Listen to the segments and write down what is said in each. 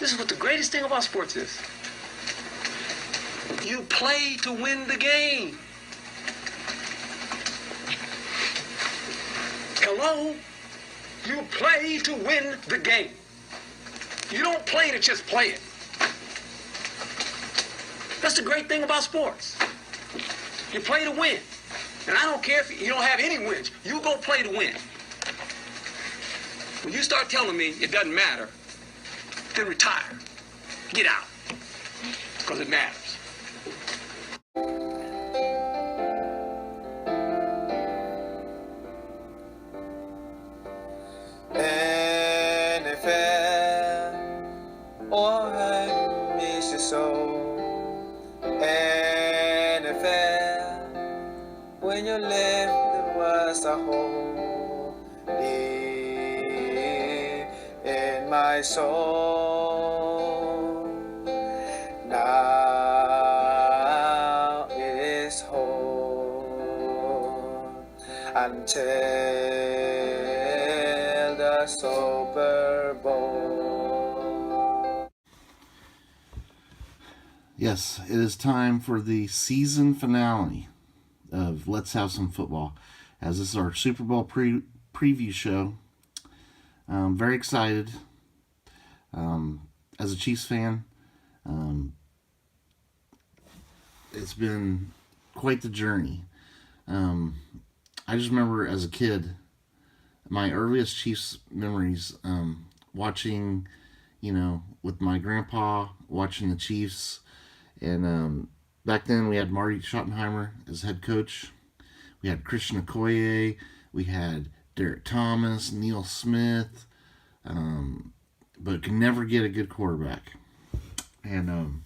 This is what the greatest thing about sports is. You play to win the game. Hello? You play to win the game. You don't play to just play it. That's the great thing about sports. You play to win. And I don't care if you don't have any wins. You go play to win. When you start telling me it doesn't matter, then retire. Get out. Because it matters. NFL, oh, I miss you so. NFL, when you left, there was a hole deep in my soul. Now it is whole until the Super Bowl. Yes, it is time for the season finale of Let's Have Some Football, as this is our Super Bowl preview show. I'm very excited. As a Chiefs fan, it's been quite the journey. I just remember as a kid, my earliest Chiefs memories, watching, with my grandpa, watching the Chiefs. And back then we had Marty Schottenheimer as head coach. We had Christian Okoye. We had Derek Thomas, Neil Smith, but could never get a good quarterback. And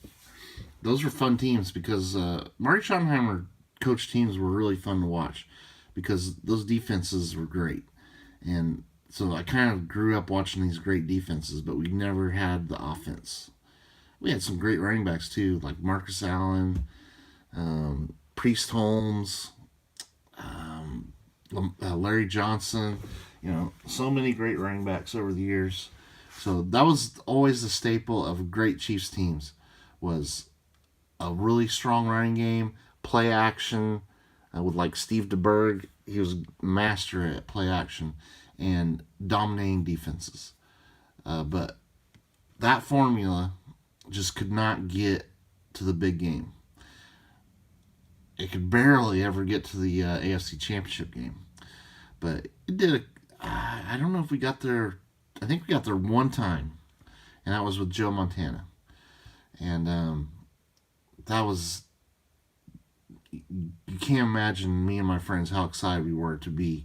those were fun teams because Marty Schottenheimer coached teams were really fun to watch because those defenses were great. And so I kind of grew up watching these great defenses, but we never had the offense. We had some great running backs too, like Marcus Allen, Priest Holmes, Larry Johnson. So many great running backs over the years. So that was always the staple of great Chiefs teams, was a really strong running game, play action, with like Steve DeBerg. He was a master at play action and dominating defenses. But that formula just could not get to the big game. It could barely ever get to the AFC Championship game. But it did. I don't know if we got there. I think we got there one time, and that was with Joe Montana. And that was, you can't imagine, me and my friends, how excited we were to be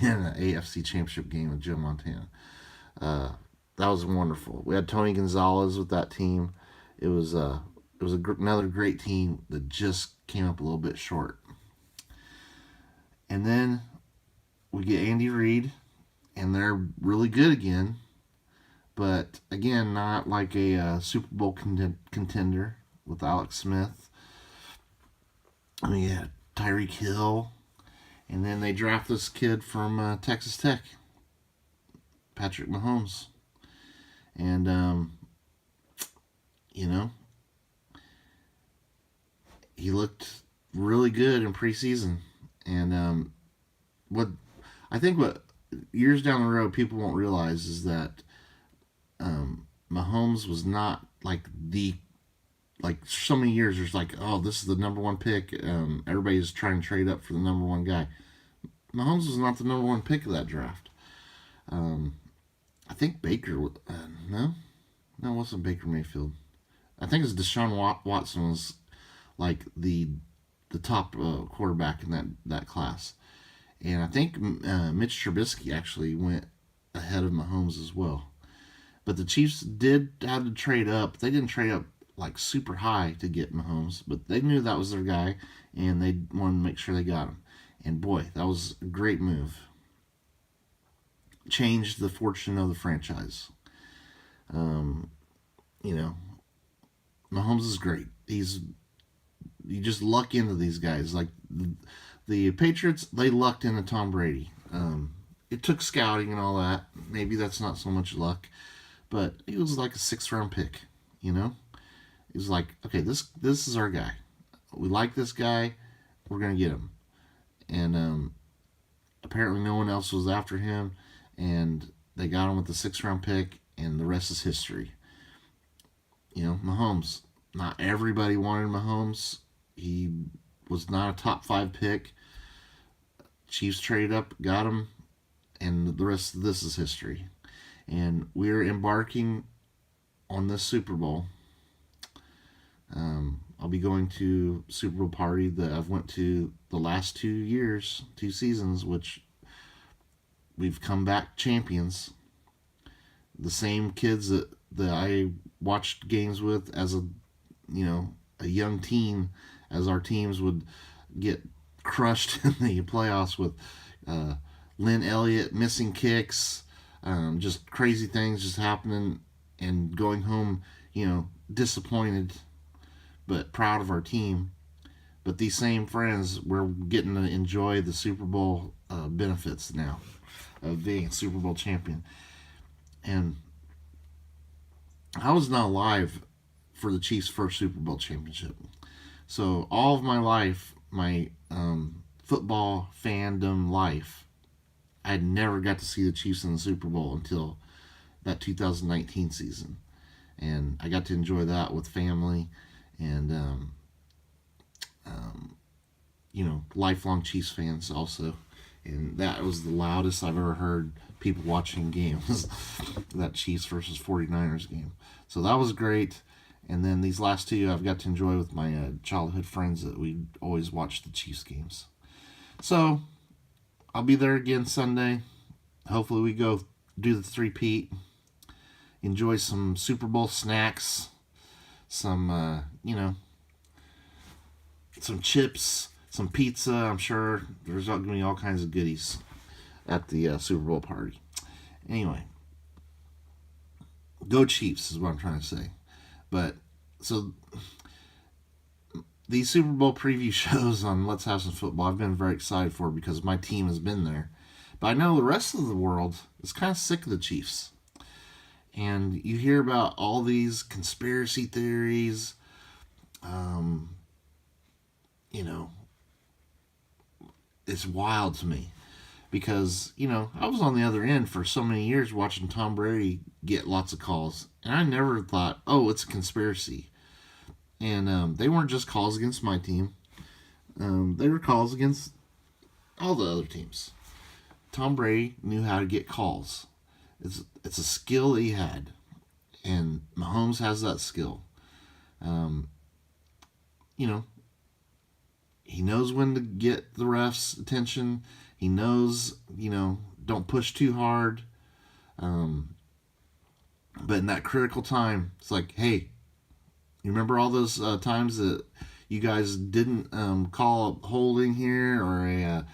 in an AFC Championship game with Joe Montana. That was wonderful. We had Tony Gonzalez with that team. It was another great team that just came up a little bit short. And then we get Andy Reid, and they're really good again. But again, not like a Super Bowl contender with Alex Smith. We had Tyreek Hill. And then they draft this kid from Texas Tech, Patrick Mahomes. And, he looked really good in preseason. And what years down the road people won't realize is that Mahomes was not like so many years there's like, oh, this is the number one pick. Everybody's trying to trade up for the number one guy. Mahomes was not the number one pick of that draft. I think Baker, no, it wasn't Baker Mayfield. I think it's Deshaun Watson was like the top quarterback in that class. And I think Mitch Trubisky actually went ahead of Mahomes as well. But the Chiefs did have to trade up. They didn't trade up like super high to get Mahomes, but they knew that was their guy, and they wanted to make sure they got him. And boy, that was a great move. Changed the fortune of the franchise. Mahomes is great. You just luck into these guys. Like the Patriots, they lucked into Tom Brady. It took scouting and all that. Maybe that's not so much luck, but he was like a 6th-round pick. You know, he was like, okay, this is our guy. We like this guy. We're gonna get him. And apparently no one else was after him, and they got him with the 6th-round pick, and the rest is history. You know, Mahomes. Not everybody wanted Mahomes. He was not a top 5 pick. Chiefs traded up, got him, and the rest of this is history. And we're embarking on this Super Bowl. I'll be going to Super Bowl party that I've went to the last 2 years, 2 seasons, which we've come back champions. The same kids that I watched games with as a young teen, as our teams would get crushed in the playoffs with Lynn Elliott missing kicks, just crazy things just happening, and going home, disappointed but proud of our team. But these same friends, we're getting to enjoy the Super Bowl benefits now of being a Super Bowl champion. And I was not alive for the Chiefs' first Super Bowl championship. So all of my life, my football fandom life, I had never got to see the Chiefs in the Super Bowl until that 2019 season. And I got to enjoy that with family and, lifelong Chiefs fans also. And that was the loudest I've ever heard people watching games, that Chiefs versus 49ers game. So that was great. And then these last 2 I've got to enjoy with my childhood friends that we always watch the Chiefs games. So I'll be there again Sunday. Hopefully we go do the 3-peat. Enjoy some Super Bowl snacks. Some, some chips, some pizza. I'm sure there's going to be all kinds of goodies at the Super Bowl party. Anyway, go Chiefs is what I'm trying to say. But, so, these Super Bowl preview shows on Let's Have Some Football, I've been very excited for because my team has been there. But I know the rest of the world is kind of sick of the Chiefs. And you hear about all these conspiracy theories, it's wild to me. Because, I was on the other end for so many years watching Tom Brady get lots of calls. And I never thought, oh, it's a conspiracy. And they weren't just calls against my team. They were calls against all the other teams. Tom Brady knew how to get calls. It's a skill that he had. And Mahomes has that skill. He knows when to get the refs' attention. He knows, don't push too hard. But in that critical time, it's like, hey, you remember all those times that you guys didn't call a holding here or a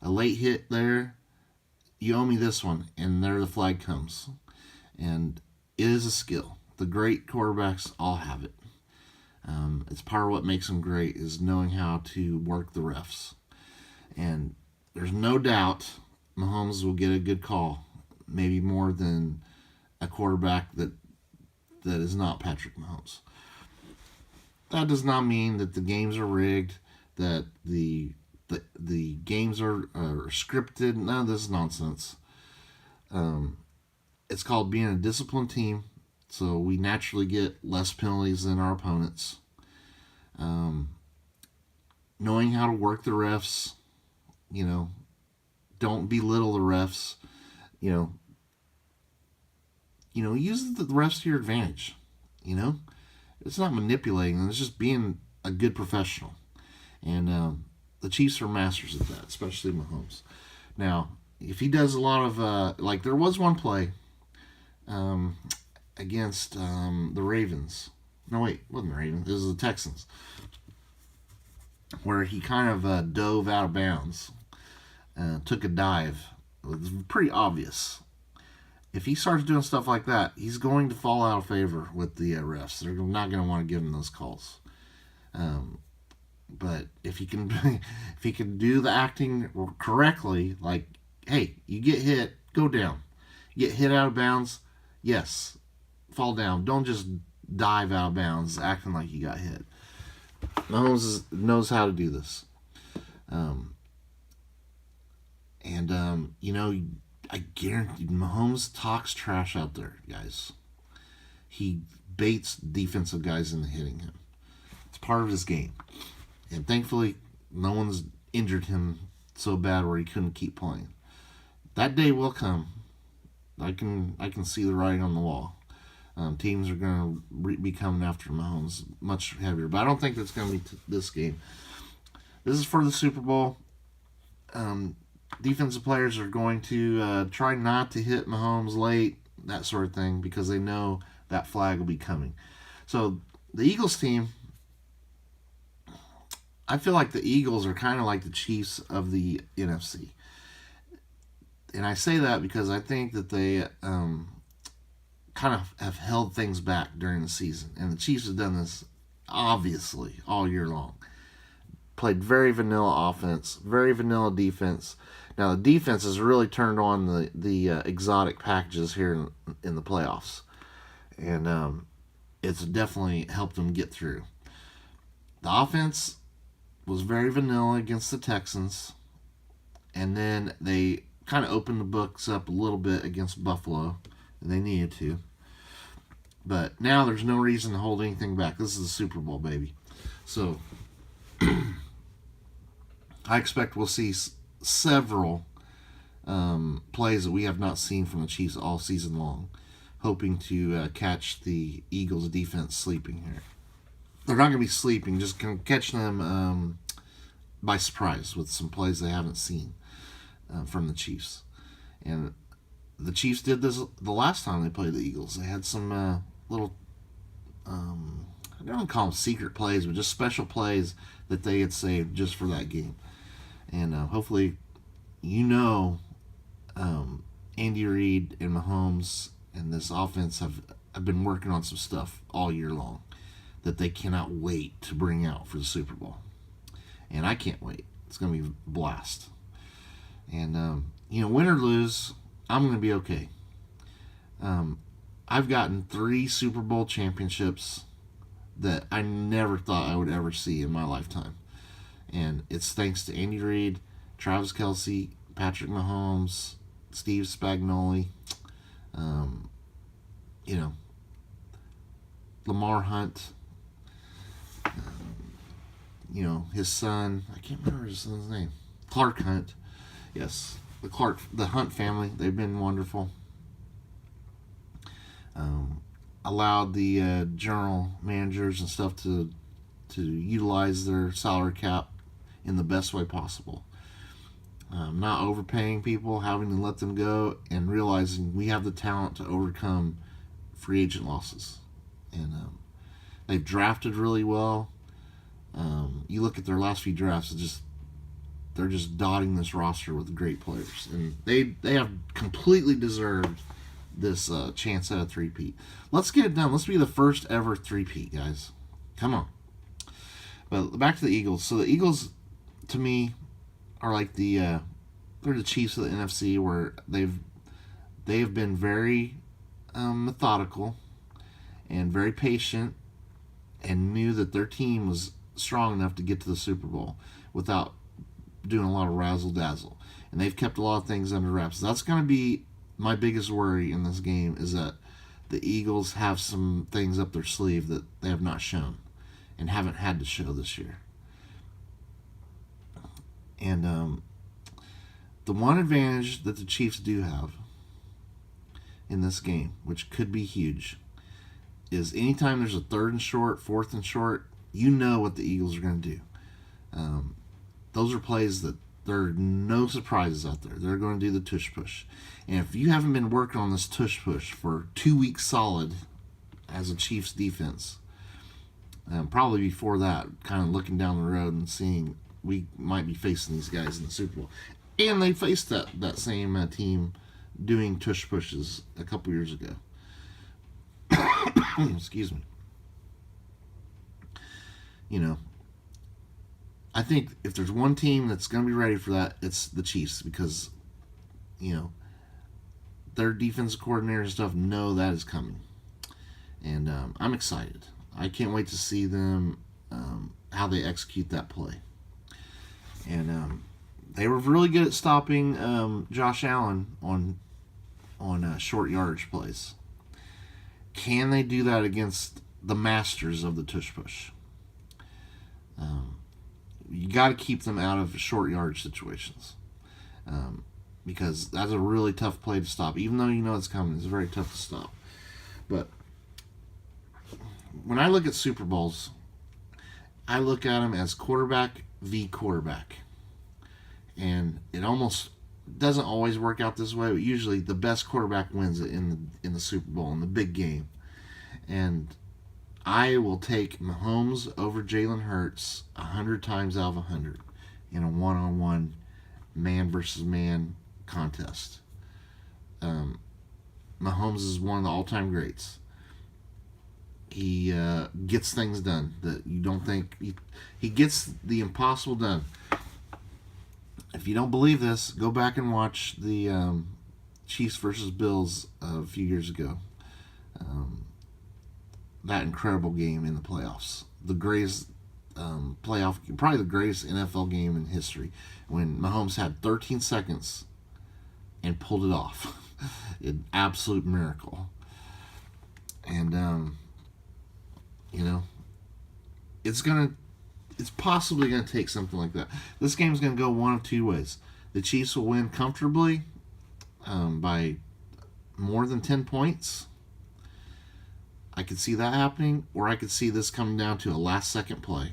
late hit there? You owe me this one. And there the flag comes. And it is a skill. The great quarterbacks all have it. It's part of what makes them great is knowing how to work the refs. And there's no doubt Mahomes will get a good call, maybe more than a quarterback that is not Patrick Mahomes. That does not mean that the games are rigged, that the games are scripted. None of this is nonsense. It's called being a disciplined team, so we naturally get less penalties than our opponents. Knowing how to work the refs, don't belittle the refs, use the refs to your advantage, It's not manipulating them, it's just being a good professional. And the Chiefs are masters at that, especially Mahomes. Now, if he does a lot of, there was one play against the Ravens. No, wait, it wasn't the Ravens, it was the Texans. Where he kind of dove out of bounds, took a dive. It was pretty obvious. If he starts doing stuff like that, he's going to fall out of favor with the refs. They're not going to want to give him those calls. But if he can do the acting correctly, like, hey, you get hit, go down. You get hit out of bounds, yes, fall down. Don't just dive out of bounds acting like you got hit. Mahomes knows how to do this. I guarantee Mahomes talks trash out there, guys. He baits defensive guys into hitting him. It's part of his game. And thankfully, no one's injured him so bad where he couldn't keep playing. That day will come. I can see the writing on the wall. Teams are going to be coming after Mahomes much heavier. But I don't think that's going to be this game. This is for the Super Bowl. Defensive players are going to try not to hit Mahomes late, that sort of thing, because they know that flag will be coming. So the Eagles team, I feel like the Eagles are kind of like the Chiefs of the NFC. And I say that because I think that they kind of have held things back during the season. And the Chiefs have done this, obviously, all year long. Played very vanilla offense, very vanilla defense. Now, the defense has really turned on the exotic packages here in the playoffs. And it's definitely helped them get through. The offense was very vanilla against the Texans. And then they kind of opened the books up a little bit against Buffalo. And they needed to. But now there's no reason to hold anything back. This is the Super Bowl, baby. So I expect we'll see several plays that we have not seen from the Chiefs all season long, hoping to catch the Eagles' defense sleeping here. They're not going to be sleeping, just going to catch them by surprise with some plays they haven't seen from the Chiefs. And the Chiefs did this the last time they played the Eagles. They had some little, I don't call them secret plays, but just special plays that they had saved just for that game. And hopefully, Andy Reid and Mahomes and this offense have been working on some stuff all year long that they cannot wait to bring out for the Super Bowl. And I can't wait. It's going to be a blast. And, win or lose, I'm going to be okay. I've gotten 3 Super Bowl championships that I never thought I would ever see in my lifetime. And it's thanks to Andy Reid, Travis Kelce, Patrick Mahomes, Steve Spagnuolo, Lamar Hunt, his son, I can't remember his son's name, Clark Hunt. Yes, the Hunt family, they've been wonderful. Allowed the general managers and stuff to utilize their salary cap in the best way possible. Not overpaying people, having to let them go, and realizing we have the talent to overcome free agent losses. And they've drafted really well. You look at their last few drafts, they're just dotting this roster with great players, and they have completely deserved this chance at a three-peat. Let's get it done. Let's be the first ever three-peat, guys. Come on. But back to the Eagles. So the Eagles, to me, are like they're the Chiefs of the NFC, where they have been very methodical and very patient, and knew that their team was strong enough to get to the Super Bowl without doing a lot of razzle-dazzle. And they've kept a lot of things under wraps. That's going to be my biggest worry in this game, is that the Eagles have some things up their sleeve that they have not shown and haven't had to show this year. And the one advantage that the Chiefs do have in this game, which could be huge, is anytime there's a 3rd and short, 4th and short, you know what the Eagles are going to do. Those are plays that there are no surprises out there. They're going to do the tush-push. And if you haven't been working on this tush-push for 2 weeks solid as a Chiefs defense, probably before that, kind of looking down the road and seeing we might be facing these guys in the Super Bowl. And they faced that same team doing tush-pushes a couple years ago. Excuse me. I think if there's one team that's going to be ready for that, it's the Chiefs, because, their defensive coordinator and stuff know that is coming. And I'm excited. I can't wait to see them, how they execute that play. And they were really good at stopping Josh Allen on short yardage plays. Can they do that against the masters of the tush push? You got to keep them out of short yardage situations, because that's a really tough play to stop. Even though you know it's coming, it's very tough to stop. But when I look at Super Bowls, I look at them as quarterback v. quarterback. And it almost doesn't always work out this way, but usually the best quarterback wins it in the Super Bowl, in the big game. And I will take Mahomes over Jalen Hurts 100 times out of 100 in a one-on-one man versus man contest. Mahomes is one of the all-time greats. He gets things done that you don't think. He gets the impossible done. If you don't believe this, go back and watch the Chiefs versus Bills a few years ago. That incredible game in the playoffs. The greatest playoff, probably the greatest NFL game in history, when Mahomes had 13 seconds and pulled it off. An absolute miracle. And, it's possibly going to take something like that. This game's going to go one of two ways. The Chiefs will win comfortably by more than 10 points. I could see that happening, or I could see this coming down to a last-second play.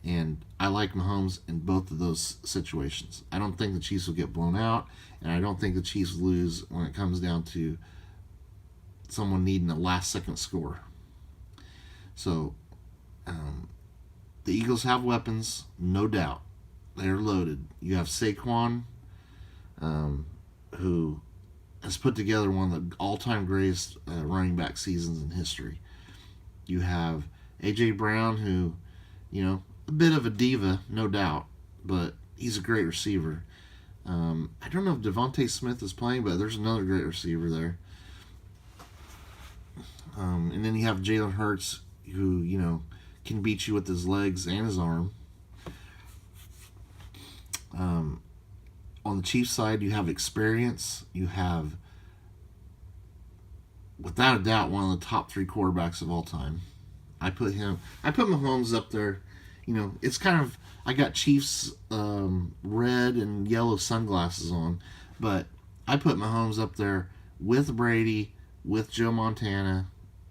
And I like Mahomes in both of those situations. I don't think the Chiefs will get blown out, and I don't think the Chiefs lose when it comes down to someone needing a last-second score. So, the Eagles have weapons, no doubt. They're loaded. You have Saquon, who has put together one of the all-time greatest running back seasons in history. You have A.J. Brown, who, a bit of a diva, no doubt, but he's a great receiver. I don't know if Devontae Smith is playing, but there's another great receiver there. And then you have Jalen Hurts, who, can beat you with his legs and his arm. On the Chiefs side, you have experience. You have, without a doubt, one of the top 3 quarterbacks of all time. I put Mahomes up there. It's kind of, I got Chiefs red and yellow sunglasses on, but I put Mahomes up there with Brady, with Joe Montana,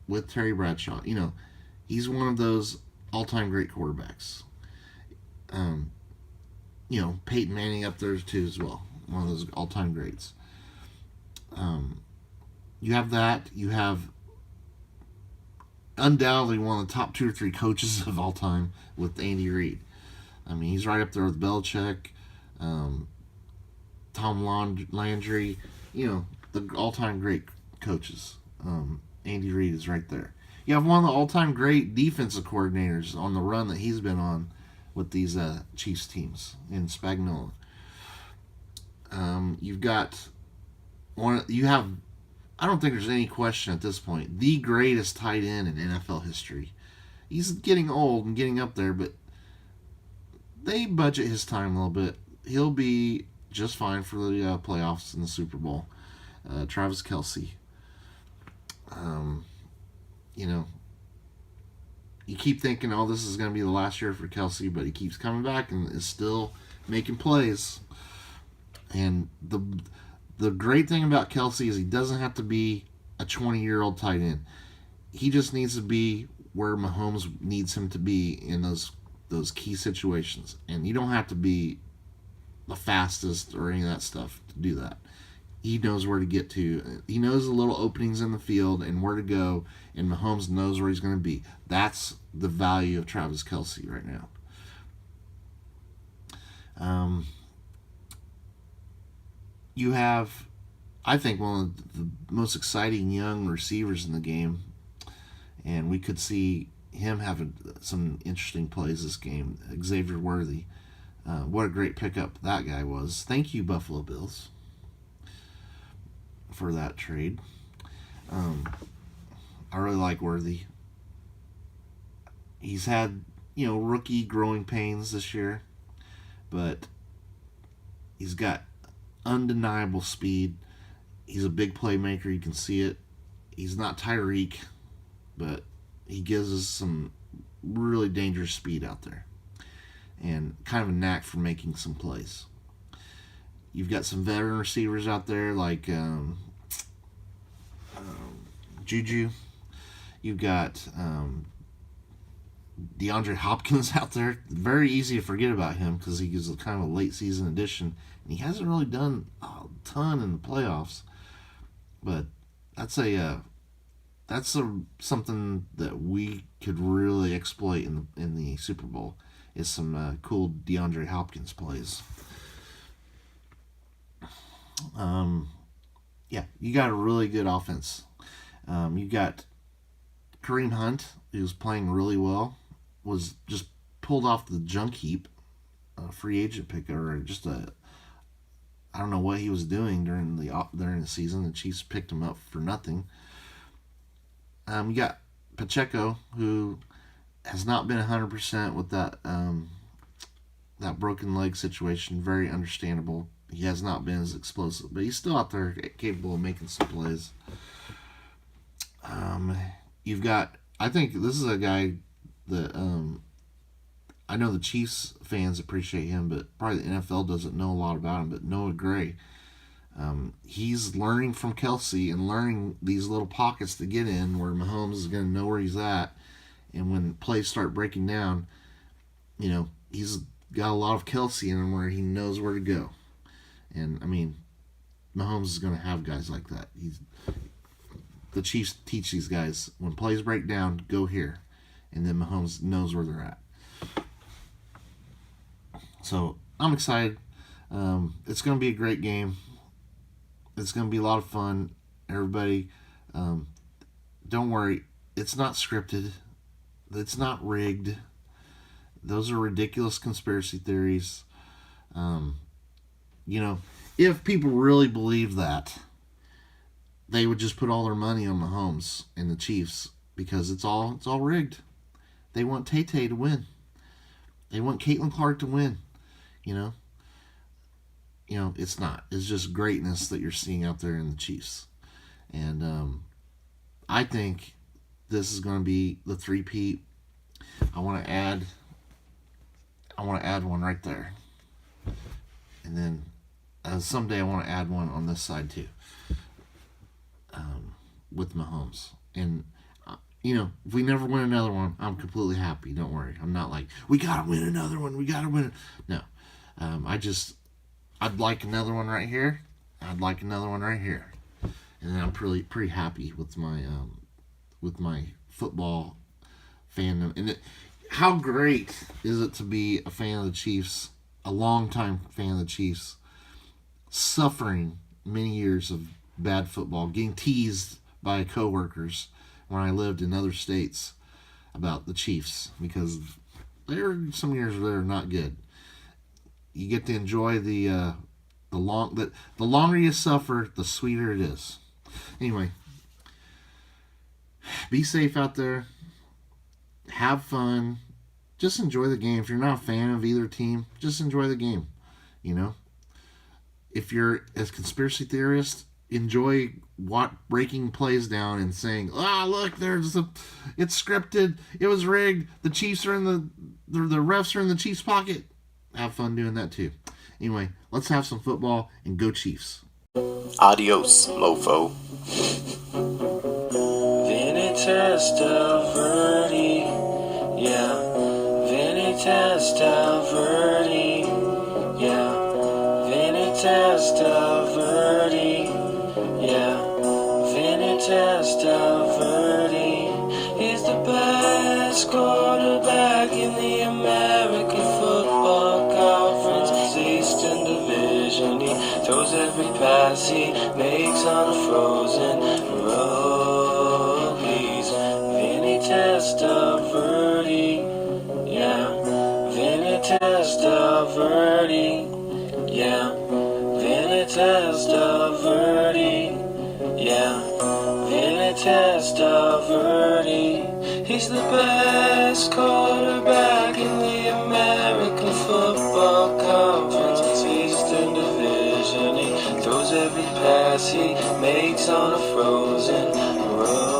with Terry Bradshaw. He's one of those all-time great quarterbacks. Peyton Manning up there too as well. One of those all-time greats. You have that. You have undoubtedly one of the top 2 or 3 coaches of all time with Andy Reid. I mean, he's right up there with Belichick, Tom Landry, the all-time great coaches. Andy Reid is right there. You have one of the all-time great defensive coordinators on the run that he's been on with these Chiefs teams in Spagnuolo. You've got I don't think there's any question at this point, the greatest tight end in NFL history. He's getting old and getting up there, but they budget his time a little bit. He'll be just fine for the playoffs in the Super Bowl. Travis Kelce. You keep thinking, this is going to be the last year for Kelce, but he keeps coming back and is still making plays. And the great thing about Kelce is he doesn't have to be a 20-year-old tight end. He just needs to be where Mahomes needs him to be in those key situations. And you don't have to be the fastest or any of that stuff to do that. He knows where to get to. He knows the little openings in the field and where to go, and Mahomes knows where he's going to be. That's the value of Travis Kelce right now. You have, I think, one of the most exciting young receivers in the game, and we could see him having some interesting plays this game. Xavier Worthy. What a great pickup that guy was. Thank you, Buffalo Bills, for that trade. I really like Worthy. He's had, rookie growing pains this year, but he's got undeniable speed. He's a big playmaker. You can see it. He's not Tyreek, but he gives us some really dangerous speed out there and kind of a knack for making some plays. You've got some veteran receivers out there like Juju. You've got DeAndre Hopkins out there. Very easy to forget about him because he's kind of a late season addition, and he hasn't really done a ton in the playoffs. But that's something that we could really exploit in the Super Bowl is some cool DeAndre Hopkins plays. You got a really good offense. You got Kareem Hunt, who's playing really well, was just pulled off the junk heap, a free agent pick, or just I don't know what he was doing during the season. The Chiefs picked him up for nothing. You got Pacheco, who has not been 100% with that broken leg situation. Very understandable. He has not been as explosive, but he's still out there capable of making some plays. You've got, I think this is a guy that I know the Chiefs fans appreciate him, but probably the NFL doesn't know a lot about him. But Noah Gray, he's learning from Kelsey and learning these little pockets to get in where Mahomes is going to know where he's at, and when plays start breaking down, he's got a lot of Kelsey in him where he knows where to go. And I mean, Mahomes is going to have guys like that. The Chiefs teach these guys, when plays break down, go here. And then Mahomes knows where they're at. So I'm excited. It's going to be a great game. It's going to be a lot of fun. Everybody, don't worry. It's not scripted. It's not rigged. Those are ridiculous conspiracy theories. If people really believe that, they would just put all their money on Mahomes and the Chiefs because it's all rigged. They want Tay-Tay to win. They want Caitlin Clark to win. It's not. It's just greatness that you're seeing out there in the Chiefs. And I think this is going to be the three-peat. I want to add one right there. And then someday I want to add one on this side too, with Mahomes. And if we never win another one, I'm completely happy. Don't worry. I'm not like, we gotta win another one. We gotta win. No, I'd like another one right here. I'd like another one right here, and then I'm pretty happy with my football fandom. And how great is it to be a fan of the Chiefs, a longtime fan of the Chiefs, suffering many years of bad football, getting teased by coworkers when I lived in other states about the Chiefs because there are some years where they're not good. You get to enjoy the longer you suffer, the sweeter it is. Anyway, be safe out there. Have fun. Just enjoy the game. If you're not a fan of either team, just enjoy the game. If you're a conspiracy theorist, enjoy breaking plays down and saying, look, it's scripted, it was rigged, the Chiefs are in the refs are in the Chiefs' pocket. Have fun doing that too. Anyway, let's have some football and go Chiefs. Adios, mofo. Vinny Testaverde, yeah. Vinny Testaverde, yeah. Vinny Testaverde, yeah. Vinny Testaverde, he's the best quarterback in the American Football Conference. Eastern Division, he throws every pass he makes on a frozen road. He's Vinny Testaverde, yeah. Vinny Testaverde, yeah. Vinny Testaverde, yeah. Vinny Testaverde. He's the best quarterback in the American Football Conference. It's Eastern Division. He throws every pass he makes on a frozen road.